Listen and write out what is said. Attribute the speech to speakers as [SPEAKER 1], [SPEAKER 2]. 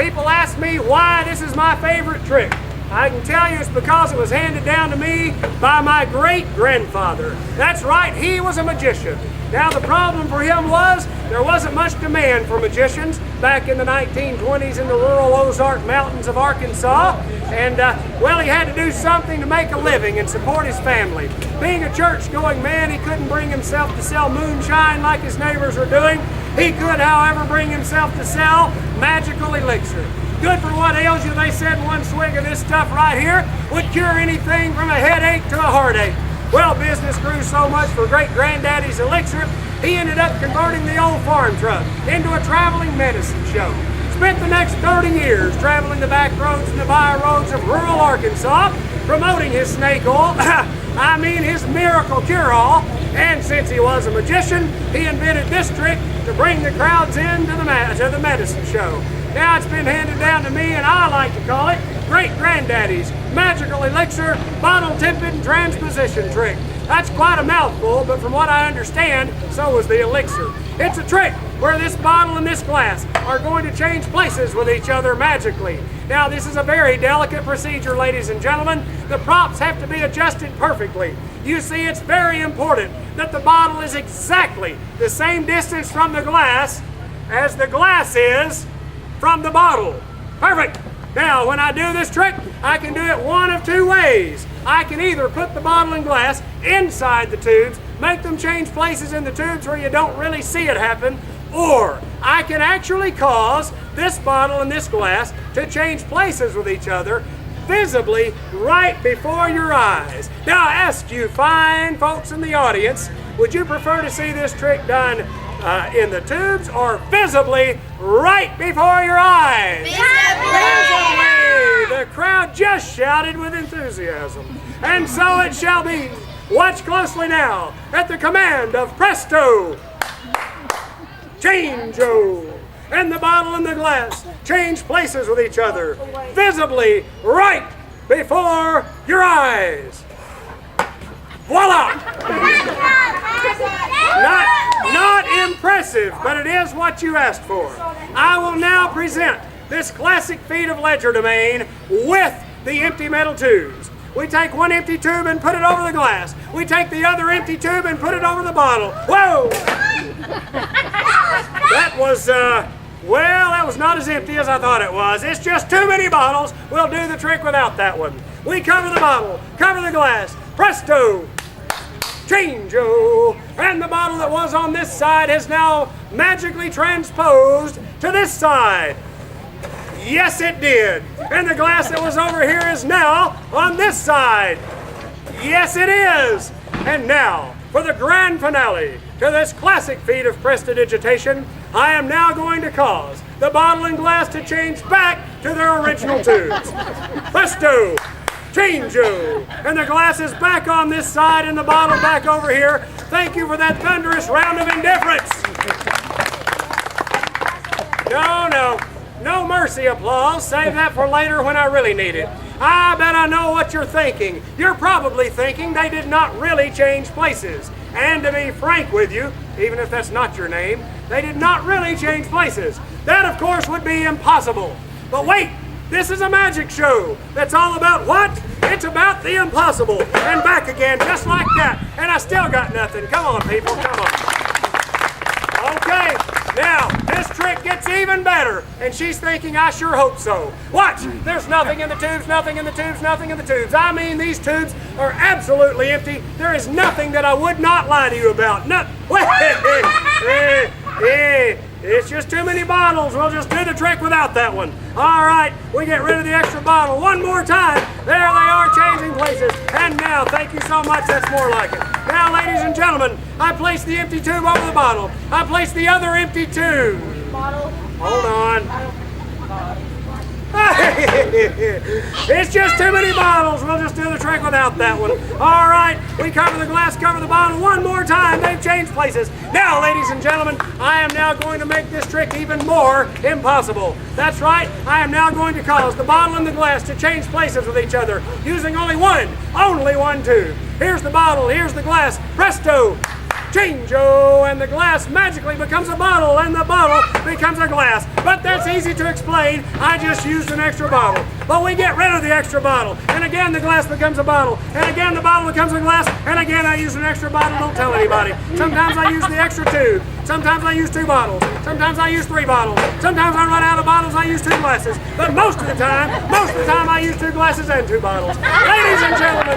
[SPEAKER 1] People ask me why this is my favorite trick. I can tell you it's because it was handed down to me by my great-grandfather. That's right, he was a magician. Now the problem for him was there wasn't much demand for magicians back in the 1920s in the rural Ozark Mountains of Arkansas. And well, he had to do something to make a living and support his family. Being a church-going man, he couldn't bring himself to sell moonshine like his neighbors were doing. He could, however, bring himself to sell magical elixir. Good for what ails you, they said one swig of this stuff right here would cure anything from a headache to a heartache. Well, business grew so much for great-granddaddy's elixir, he ended up converting the old farm truck into a traveling medicine show. Spent the next 30 years traveling the back roads and the by roads of rural Arkansas, promoting his snake oil, his miracle cure-all. And since he was a magician, he invented this trick to bring the crowds into the medicine show. Now it's been handed down to me, and I like to call it Great-Granddaddy's Magical Elixir Bottle Tipping Transposition Trick. That's quite a mouthful, but from what I understand, so is the elixir. It's a trick where this bottle and this glass are going to change places with each other magically. Now this is a very delicate procedure, ladies and gentlemen. The props have to be adjusted perfectly. You see, it's very important that the bottle is exactly the same distance from the glass as the glass is from the bottle. Perfect. Now, when I do this trick, I can do it one of two ways. I can either put the bottle and glass inside the tubes, make them change places in the tubes where you don't really see it happen, or I can actually cause this bottle and this glass to change places with each other visibly right before your eyes. Now, I ask you fine folks in the audience, would you prefer to see this trick done in the tubes or visibly right before your eyes? Visibly! The crowd just shouted with enthusiasm. And so it shall be. Watch closely now at the command of Presto, Change-o, and the bottle and the glass change places with each other visibly right before your eyes. Voila! Not impressive, but it is what you asked for. I will now present this classic feat of legerdemain with the empty metal tubes. We take one empty tube and put it over the glass. We take the other empty tube and put it over the bottle. Whoa! That was not as empty as I thought it was. It's just too many bottles. We'll do the trick without that one. We cover the bottle, cover the glass. Presto! Change-o! And the bottle that was on this side has now magically transposed to this side. Yes, it did. And the glass that was over here is now on this side. Yes, it is. And now, for the grand finale to this classic feat of prestidigitation, I am now going to cause the bottle and glass to change back to their original tubes. Presto! Change-o! And the glass is back on this side and the bottle back over here. Thank you for that thunderous round of indifference. No mercy applause. Save that for later when I really need it. I bet I know what you're thinking. You're probably thinking they did not really change places. And to be frank with you, even if that's not your name, they did not really change places. That, of course, would be impossible. But wait, this is a magic show that's all about what? It's about the impossible. And back again, just like that. And I still got nothing. Come on, people, come on. Okay, now, this trick gets even better. And she's thinking, I sure hope so. Watch, there's nothing in the tubes, nothing in the tubes, nothing in the tubes. I mean, these tubes are absolutely empty. There is nothing that I would not lie to you about. It's just too many bottles. We'll just do the trick without that one. All right, we get rid of the extra bottle one more time. There they are, changing places. And now, thank you so much, that's more like it. Now, ladies and gentlemen, I place the empty tube over the bottle. I place the other empty tube. Hold on. It's just too many bottles. We'll just do the trick without that one. All right, we cover the glass, cover the bottle one more time. They've changed places. Now, ladies and gentlemen, I am now going to make this trick even more impossible. That's right, I am now going to cause the bottle and the glass to change places with each other using only one tube. Here's the bottle, here's the glass. Presto! change-o, and the glass magically becomes a bottle, and the bottle becomes a glass. But that's easy to explain. I just used an extra bottle. But we get rid of the extra bottle, and again the glass becomes a bottle, and again the bottle becomes a glass, and again I use an extra bottle. Don't tell anybody. Sometimes I use the extra tube. Sometimes I use 2 bottles. Sometimes I use 3 bottles. Sometimes I run out of bottles, I use 2 glasses. But most of the time I use 2 glasses and 2 bottles. Ladies and gentlemen,